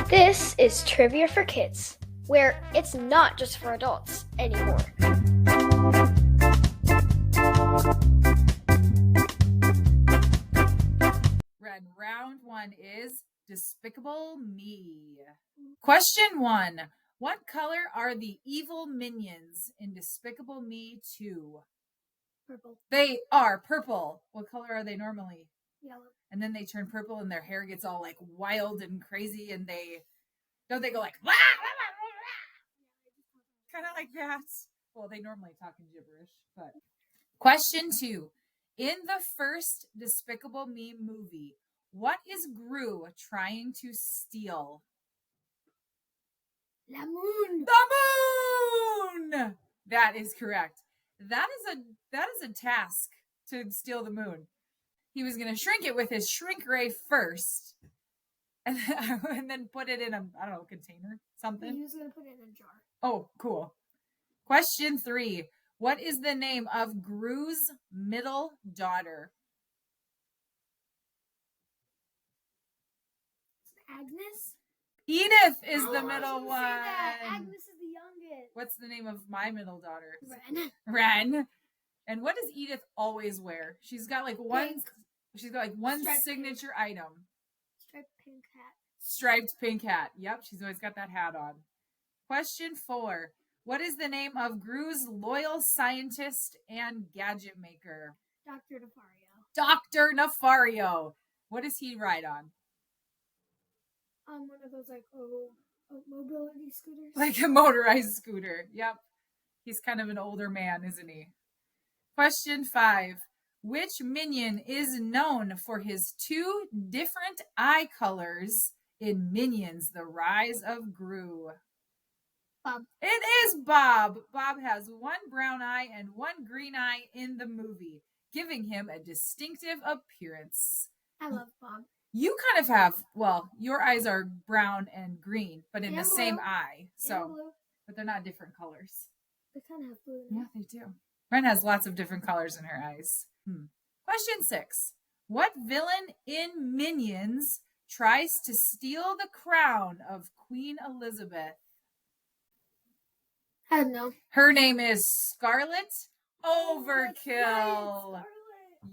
This is Trivia for Kids, where it's not just for adults anymore. Round one is Despicable Me. Question 1. What color are the evil minions in Despicable Me 2? Purple. They are purple. What color are they normally? Yellow. And then they turn purple and their hair gets all like wild and crazy and they go like kind of like that. Well, they normally talk in gibberish, but question 2. In the first Despicable Me movie, what is Gru trying to steal? La moon. The moon! That is correct. That is a task to steal the moon. He was going to shrink it with his shrink ray first, and then put it in a, I don't know, container, something. He was going to put it in a jar. Oh, cool. Question 3. What is the name of Gru's middle daughter? Agnes? Edith is the middle one. Agnes is the youngest. What's the name of my middle daughter? Ren. And what does Edith always wear? She's got like one. She's got like one striped signature item. Striped pink hat. Striped pink hat. Yep, she's always got that hat on. Question 4. What is the name of Gru's loyal scientist and gadget maker? Dr. Nefario. Dr. Nefario. What does he ride on? One of those like mobility scooters. Like a motorized scooter. Yep. He's kind of an older man, isn't he? Question 5. Which minion is known for his 2 different eye colors in Minions: The Rise of Gru? Bob. It is Bob. Bob has 1 brown eye and 1 green eye in the movie, giving him a distinctive appearance. I love Bob. You kind of have, well, your eyes are brown and green, but in and the blue. same eye. So, blue. But they're not different colors. They kind of have blue. Yeah, they do. Ren has lots of different colors in her eyes. Question 6. What villain in Minions tries to steal the crown of Queen Elizabeth? I don't know. Her name is Scarlet Overkill. Right,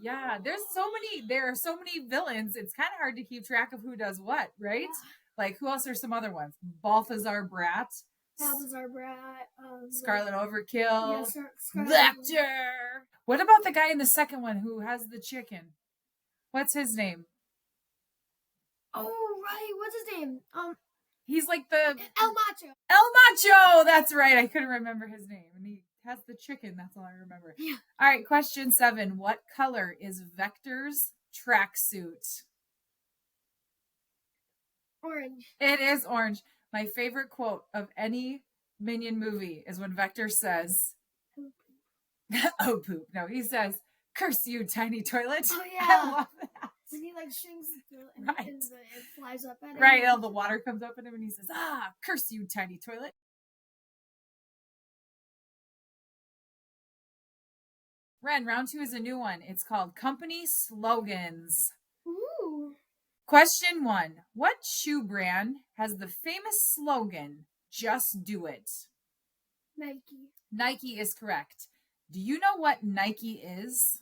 Yeah, there are so many villains. It's kind of hard to keep track of who does what, right? Yeah. Like, who else are some other ones? Balthazar Brat. Scarlet Overkill. Yeah, Lecter. What about the guy in the second one who has the chicken? What's his name? Oh, right. What's his name? He's like the El Macho. El Macho. That's right. I couldn't remember his name. And he has the chicken. That's all I remember. Yeah. All right. Question 7. What color is Vector's tracksuit? Orange. It is orange. My favorite quote of any Minion movie is when Vector says, "Oh poop." No, he says, "Curse you, tiny toilet." Oh yeah. I love that. And he like shrinks and, Right. and it flies up at him. Right, and all the water comes up at him and he says, "Ah, curse you, tiny toilet." Ren, round 2 is a new one. It's called Company Slogans. Ooh. Question 1. What shoe brand has the famous slogan, "Just do it"? Nike. Nike is correct. Do you know what Nike is?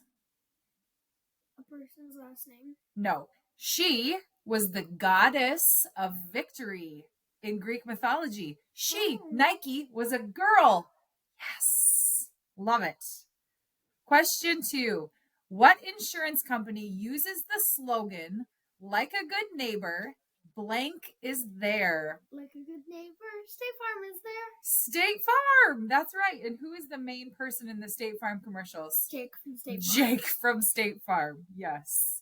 A person's last name? No. She was the goddess of victory in Greek mythology. Nike, was a girl. Yes. Love it. Question 2. What insurance company uses the slogan, "Like a good neighbor, blank is there"? Like a good neighbor, State Farm is there. State Farm. That's right. And who is the main person in the State Farm commercials? Jake from State Farm. Jake from State Farm. Yes.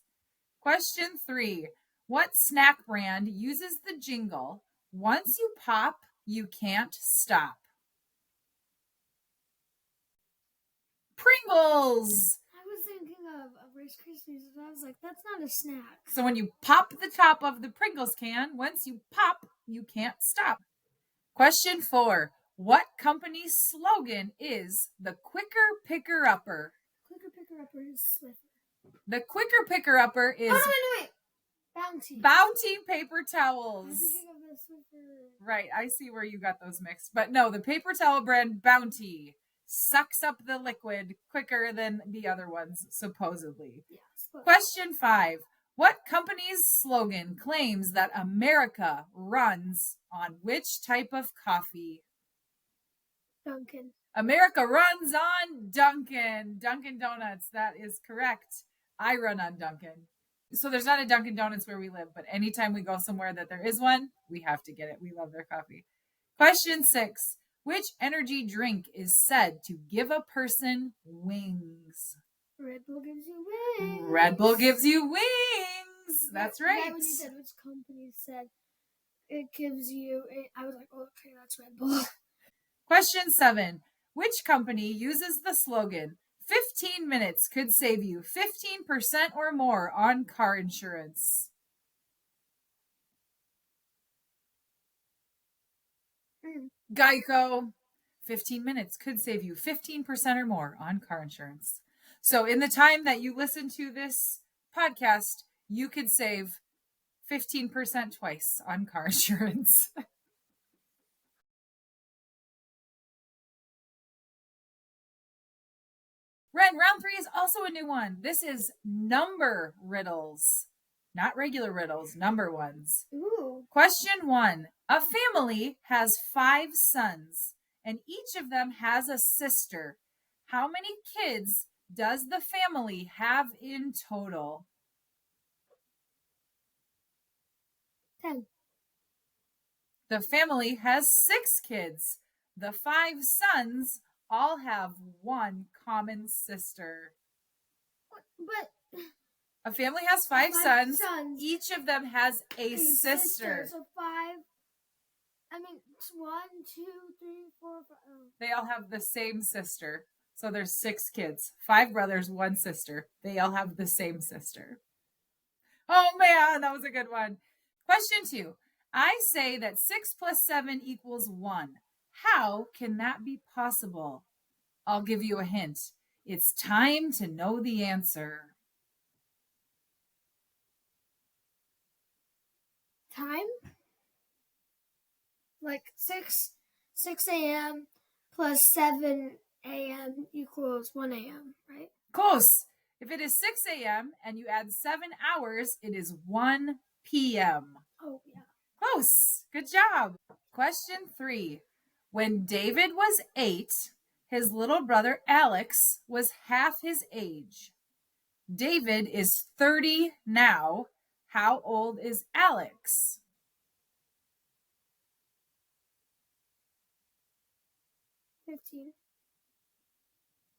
Question 3. What snack brand uses the jingle, "Once you pop, you can't stop"? Pringles. I was thinking of Rice Krispies, and I was like, that's not a snack. So when you pop the top of the Pringles can, once you pop, you can't stop. Question 4. What company's slogan is "The quicker picker-upper"? Quicker picker-upper is Swiffer. The quicker picker-upper is... Oh, no, wait. Bounty paper I towels. was thinking of the Swiffer. Right, I see where you got those mixed. But no, the paper towel brand Bounty sucks up the liquid quicker than the other ones, supposedly. Yeah, Question 5. What company's slogan claims that America runs on which type of coffee? Dunkin'. America runs on Dunkin'. Dunkin' Donuts. That is correct. I run on Dunkin'. So there's not a Dunkin' Donuts where we live, but anytime we go somewhere that there is one, we have to get it. We love their coffee. Question 6. Which energy drink is said to give a person wings? Red Bull gives you wings. Red Bull gives you wings. That's right. When you said which company said it gives you, I was like, oh, okay, that's Red Bull. Question 7. Which company uses the slogan, 15 minutes could save you 15% or more on car insurance? Geico. 15 minutes could save you 15% or more on car insurance. So in the time that you listen to this podcast, you could save 15% twice on car insurance. Ren, round 3 is also a new one. This is number riddles. Not regular riddles, number ones. Ooh. Question 1. A family has 5 sons, and each of them has a sister. How many kids does the family have in total? 10. The family has 6 kids. The 5 sons all have one common sister. But a family has 5 sons. Each of them has a sister. So 5. I mean, 1, 2, 3, 4, 5. Oh. They all have the same sister. So there's 6 kids. 5 brothers, 1 sister. They all have the same sister. Oh man, that was a good one. Question 2. I say that 6 plus 7 equals 1. How can that be possible? I'll give you a hint. It's time to know the answer. Time? Like 6 a.m. plus 7 a.m. equals 1 a.m., right? Close. If it is 6 a.m. and you add 7 hours, it is 1 p.m. Oh, yeah. Close. Good job. Question 3. When David was 8, his little brother Alex was half his age. David is 30 now. How old is Alex?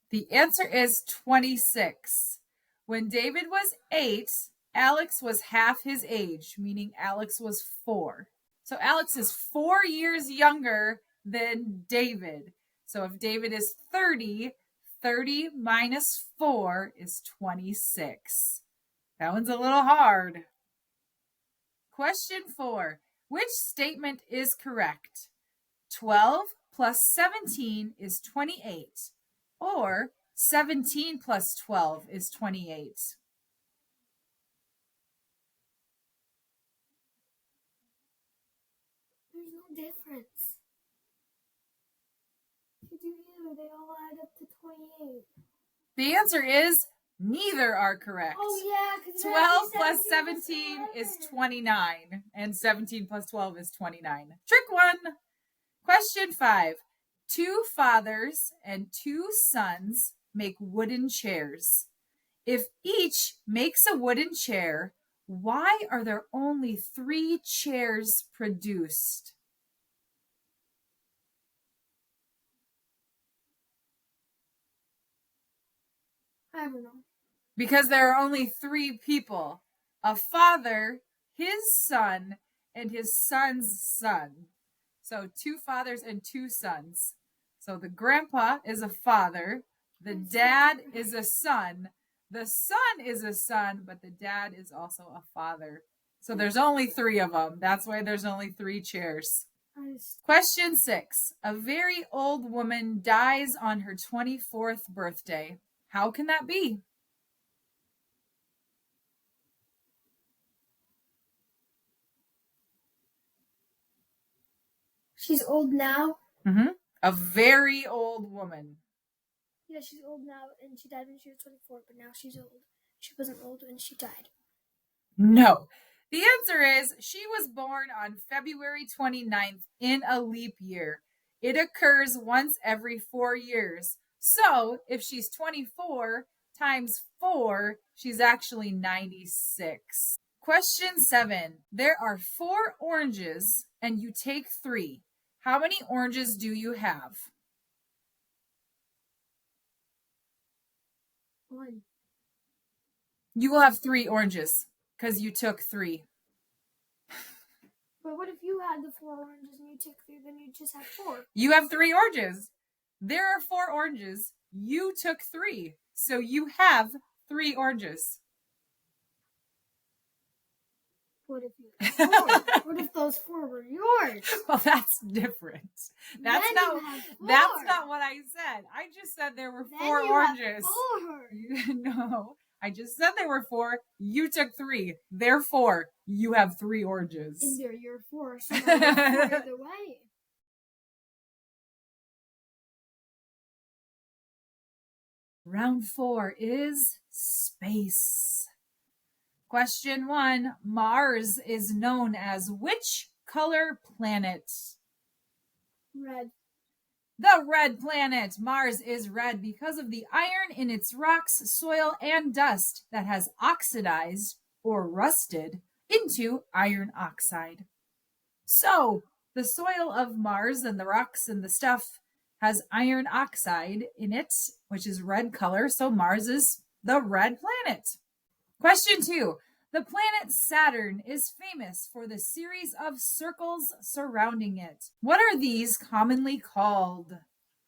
The answer is 26. When David was 8, Alex was half his age, meaning Alex was 4. So Alex is 4 years younger than David. So if David is 30, 30 minus 4 is 26. That one's a little hard. Question 4. Which statement is correct? 12 plus 17 is 28. Or 17 plus 12 is 28. There's no difference. If you do either, they all add up to 28. The answer is neither are correct. Oh, yeah. 12 plus 17 is 29. And 17 plus 12 is 29. Trick 1. Question 5. 2 fathers and 2 sons make wooden chairs. If each makes a wooden chair, why are there only 3 chairs produced? I don't know. Because there are only 3 people. A father, his son, and his son's son. So 2 fathers and 2 sons. So the grandpa is a father, the dad is a son, the son is a son, but the dad is also a father. So there's only 3 of them. That's why there's only 3 chairs. Question 6. A very old woman dies on her 24th birthday. How can that be? She's old now. A very old woman. Yeah, she's old now, and she died when she was 24, but now she's old. She wasn't old when she died. No. The answer is she was born on February 29th in a leap year. It occurs once every 4 years. So if she's 24 times 4, she's actually 96. Question 7. There are 4 oranges and you take 3. How many oranges do you have? 1. You will have 3 oranges because you took 3. But what if you had the 4 oranges and you took 3, then you just have 4? You have 3 oranges. There are 4 oranges. You took 3. So you have 3 oranges. What if you had 4? What if those 4 were yours? Well, that's different. That's Then not you have 4. That's not what I said. I just said there were 4 Then you oranges. Have 4. No. I just said there were 4. You took 3. Therefore, you have 3 oranges. And they're your 4, so you're 4 either way. Round 4 is space. Question 1. Mars is known as which color planet? Red. The red planet. Mars is red because of the iron in its rocks, soil, and dust that has oxidized or rusted into iron oxide. So, the soil of Mars and the rocks and the stuff has iron oxide in it, which is red color. So, Mars is the red planet. Question 2. The planet Saturn is famous for the series of circles surrounding it. What are these commonly called?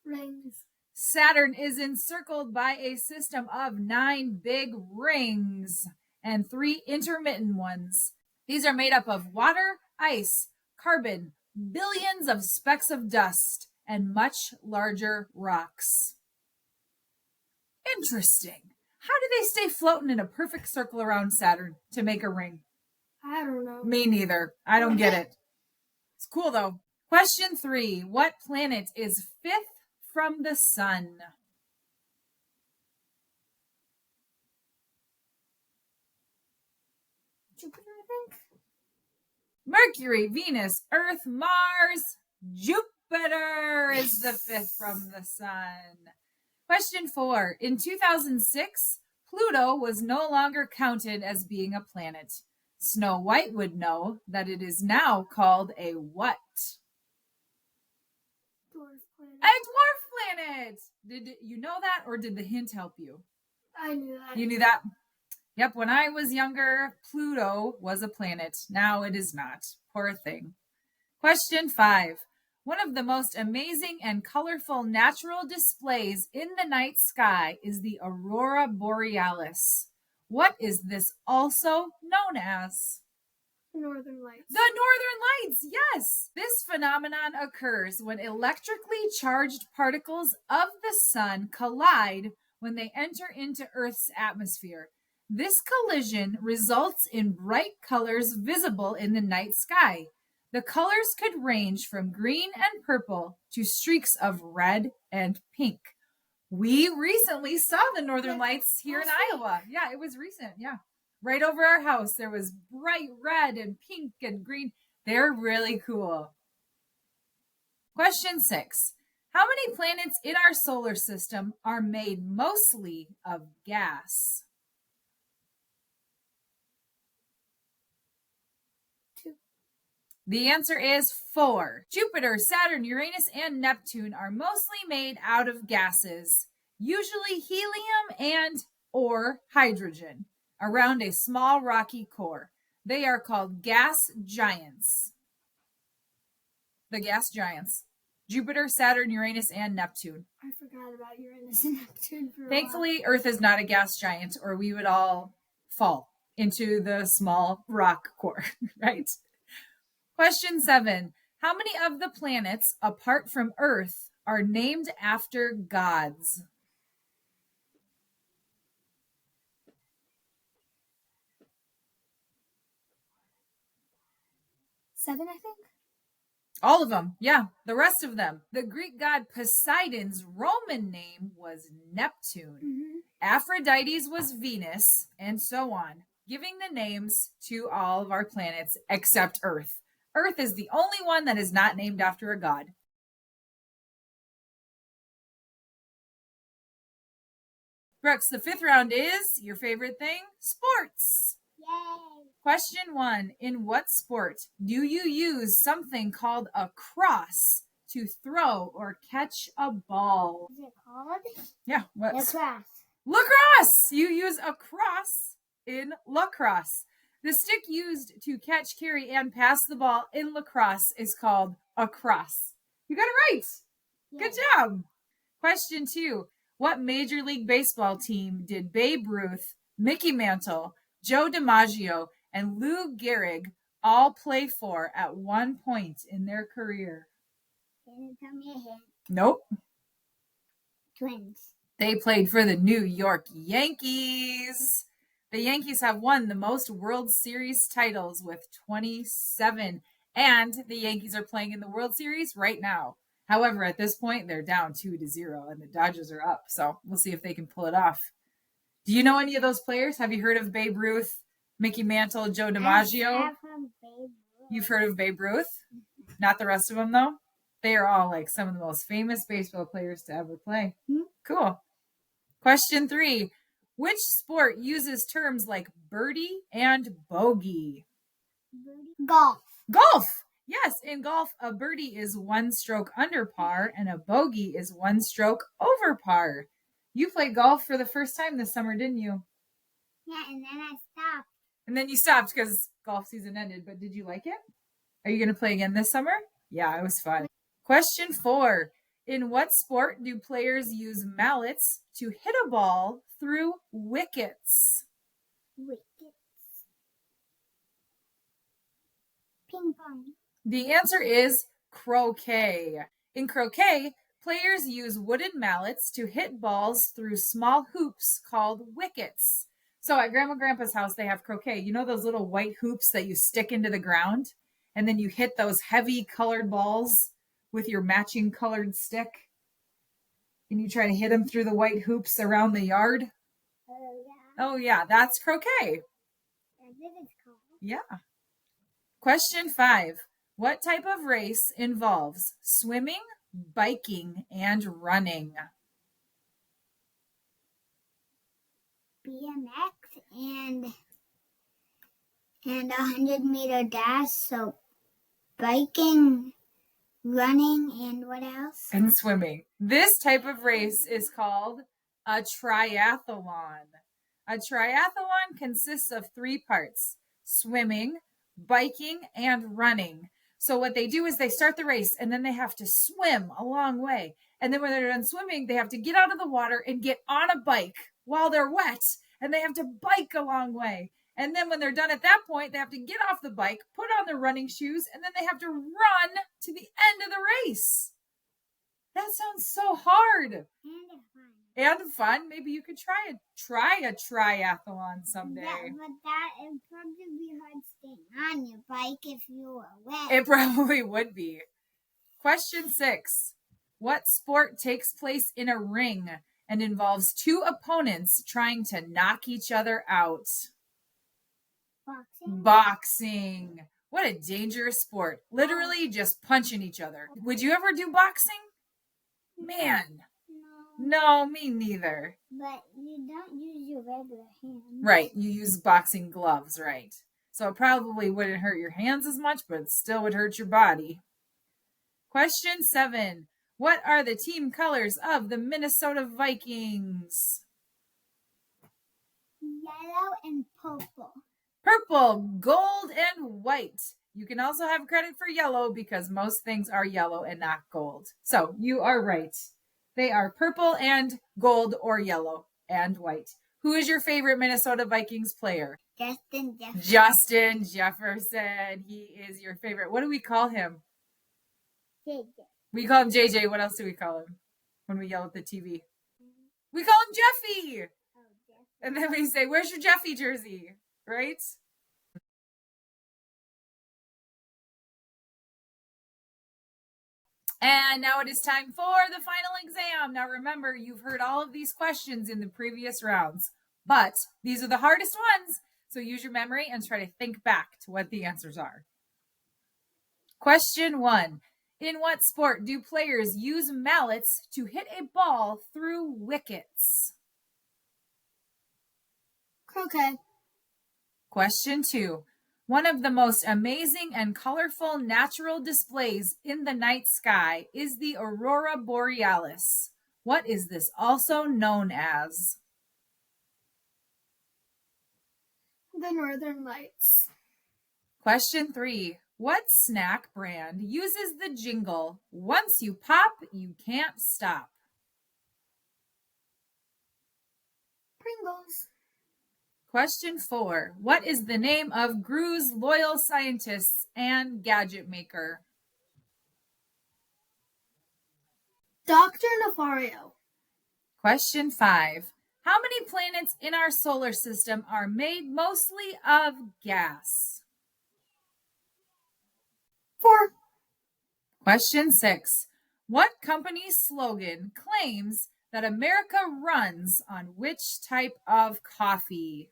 Rings. Saturn is encircled by a system of 9 big rings and 3 intermittent ones. These are made up of water, ice, carbon, billions of specks of dust, and much larger rocks. Interesting. How do they stay floating in a perfect circle around Saturn to make a ring? I don't know. Me neither. I don't get it. It's cool though. Question 3. What planet is 5th from the sun? Jupiter, I think. Mercury, Venus, Earth, Mars, Jupiter is the 5th from the sun. Question 4. In 2006, Pluto was no longer counted as being a planet. Snow White would know that it is now called a what? Dwarf planet. A dwarf planet! Did you know that, or did the hint help you? I knew that. You knew that? Yep, when I was younger, Pluto was a planet. Now it is not. Poor thing. Question 5. One of the most amazing and colorful natural displays in the night sky is the aurora borealis. What is this also known as? Northern Lights. The Northern Lights, yes! This phenomenon occurs when electrically charged particles of the sun collide when they enter into Earth's atmosphere. This collision results in bright colors visible in the night sky. The colors could range from green and purple to streaks of red and pink. We recently saw the Northern Lights here in Iowa. Yeah, it was recent. Yeah. Right over our house, there was bright red and pink and green. They're really cool. Question 6. How many planets in our solar system are made mostly of gas? 2. The answer is 4. Jupiter, Saturn, Uranus, and Neptune are mostly made out of gases, usually helium and or hydrogen, around a small rocky core. They are called gas giants. The gas giants. Jupiter, Saturn, Uranus, and Neptune. I forgot about Uranus and Neptune for a Thankfully, Earth is not a gas giant, or we would all fall into the small rock core, right? Question 7. How many of the planets, apart from Earth, are named after gods? 7, I think. All of them. Yeah, the rest of them. The Greek god Poseidon's Roman name was Neptune. Mm-hmm. Aphrodite's was Venus, and so on, giving the names to all of our planets except Earth. Earth is the only one that is not named after a god. Brooks, the 5th round is your favorite thing, sports. Yay! Question 1. In what sport do you use something called a cross to throw or catch a ball? Is it called? Yeah. Lacrosse. Lacrosse! You use a cross in lacrosse. The stick used to catch, carry, and pass the ball in lacrosse is called a cross. You got it right. Yay. Good job. Question 2. What Major League Baseball team did Babe Ruth, Mickey Mantle, Joe DiMaggio, and Lou Gehrig all play for at one point in their career? Can you tell me a hint? Nope. Twins. They played for the New York Yankees. The Yankees have won the most World Series titles with 27, and the Yankees are playing in the World Series right now. However, at this point, they're down 2-0, and the Dodgers are up, so we'll see if they can pull it off. Do you know any of those players? Have you heard of Babe Ruth, Mickey Mantle, Joe DiMaggio? I've heard of Babe Ruth. You've heard of Babe Ruth? Not the rest of them, though? They are all like some of the most famous baseball players to ever play. Cool. Question 3. Which sport uses terms like birdie and bogey? Golf. Golf! Yes, in golf, a birdie is 1 stroke under par and a bogey is 1 stroke over par. You played golf for the first time this summer, didn't you? Yeah, and then I stopped. And then you stopped because golf season ended, but did you like it? Are you going to play again this summer? Yeah, it was fun. Question 4. In what sport do players use mallets to hit a ball through wickets? Wickets. Ping pong. The answer is croquet. In croquet, players use wooden mallets to hit balls through small hoops called wickets. So at Grandma and Grandpa's house, they have croquet. You know those little white hoops that you stick into the ground? And then you hit those heavy colored balls with your matching colored stick? And you try to hit them through the white hoops around the yard? Oh, yeah, that's croquet. Yeah. Question 5. What type of race involves swimming, biking, and running? BMX and 100-meter dash. So biking, running, and what else? And swimming. This type of race is called a triathlon. A triathlon consists of 3 parts: swimming, biking, and running. So what they do is they start the race and then they have to swim a long way. And then when they're done swimming, they have to get out of the water and get on a bike while they're wet. And they have to bike a long way. And then when they're done at that point, they have to get off the bike, put on their running shoes, and then they have to run to the end of the race. That sounds so hard. And fun. Maybe you could try a triathlon someday. Yeah, but that would probably be hard staying on your bike if you were wet. It probably would be. Question 6. What sport takes place in a ring and involves 2 opponents trying to knock each other out? Boxing. What a dangerous sport. Literally just punching each other. Would you ever do boxing? Man. No, me neither. But you don't use your regular hands. Right, you use boxing gloves, right. So it probably wouldn't hurt your hands as much, but it still would hurt your body. Question 7. What are the team colors of the Minnesota Vikings? Yellow and purple. Purple, gold, and white. You can also have credit for yellow because most things are yellow and not gold. So you are right. They are purple and gold or yellow and white. Who is your favorite Minnesota Vikings player? Justin Jefferson. Justin Jefferson. He is your favorite. What do we call him? JJ. We call him JJ. What else do we call him when we yell at the TV? We call him Jeffy. Oh, Jeffy. And then we say, "Where's your Jeffy jersey?" Right? And now it is time for the final exam. Now remember, you've heard all of these questions in the previous rounds, but these are the hardest ones. So use your memory and try to think back to what the answers are. Question 1. In what sport do players use mallets to hit a ball through wickets? Croquet. Question 2. One of the most amazing and colorful natural displays in the night sky is the aurora borealis. What is this also known as? The Northern Lights. Question 3. What snack brand uses the jingle, "Once you pop, you can't stop"? Pringles. Question 4. What is the name of Gru's loyal scientist and gadget maker? Dr. Nefario. Question 5. How many planets in our solar system are made mostly of gas? 4. Question 6. What company's slogan claims that America runs on which type of coffee?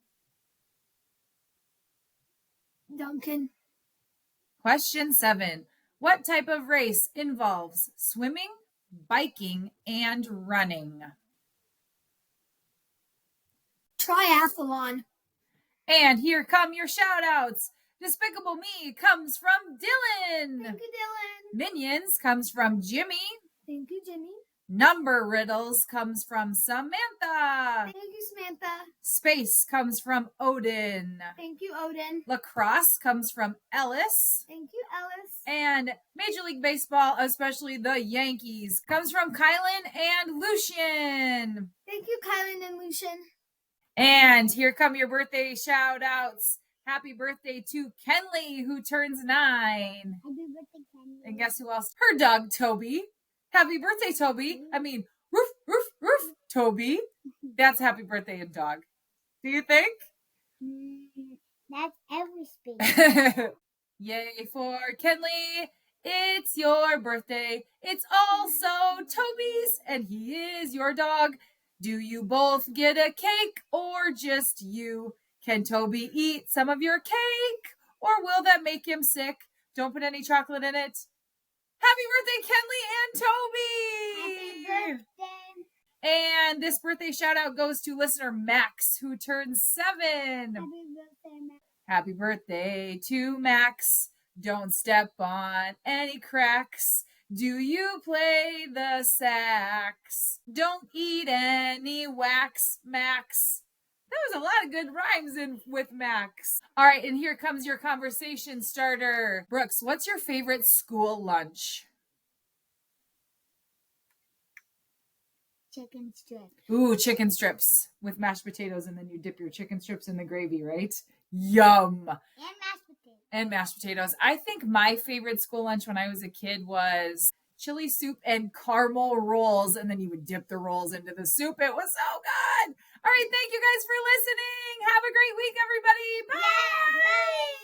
Duncan. Question 7. What type of race involves swimming, biking, and running? Triathlon. And here come your shout outs. Despicable Me comes from Dylan. Thank you, Dylan. Minions comes from Jimmy. Thank you, Jimmy. Number Riddles comes from Samantha. Thank you, Samantha. Space comes from Odin. Thank you, Odin. Lacrosse comes from Ellis. Thank you, Ellis. And Major League Baseball, especially the Yankees, comes from Kylan and Lucian. Thank you, Kylan and Lucian. And here come your birthday shout outs. Happy birthday to Kenley, who turns 9. Happy birthday, Kenley. And guess who else? Her dog, Toby. Happy birthday, Toby. I mean, roof, roof, roof, Toby. That's happy birthday and dog. Do you think? That's every speech. Yay for Kenley. It's your birthday. It's also Toby's, and he is your dog. Do you both get a cake or just you? Can Toby eat some of your cake, or will that make him sick? Don't put any chocolate in it. Happy birthday, Kenley and Toby! Happy birthday. And this birthday shout out goes to listener Max, who turns 7. Happy birthday, Max. Happy birthday to Max. Don't step on any cracks. Do you play the sax? Don't eat any wax, Max. There was a lot of good rhymes in with Max. All right, and here comes your conversation starter. Brooks, what's your favorite school lunch? Chicken strips. Ooh, chicken strips with mashed potatoes, and then you dip your chicken strips in the gravy, right? Yum. And mashed potatoes. And mashed potatoes. I think my favorite school lunch when I was a kid was chili soup and caramel rolls, and then you would dip the rolls into the soup. It was so good. All right, thank you guys for listening. Have a great week, everybody. Bye. Yeah, bye.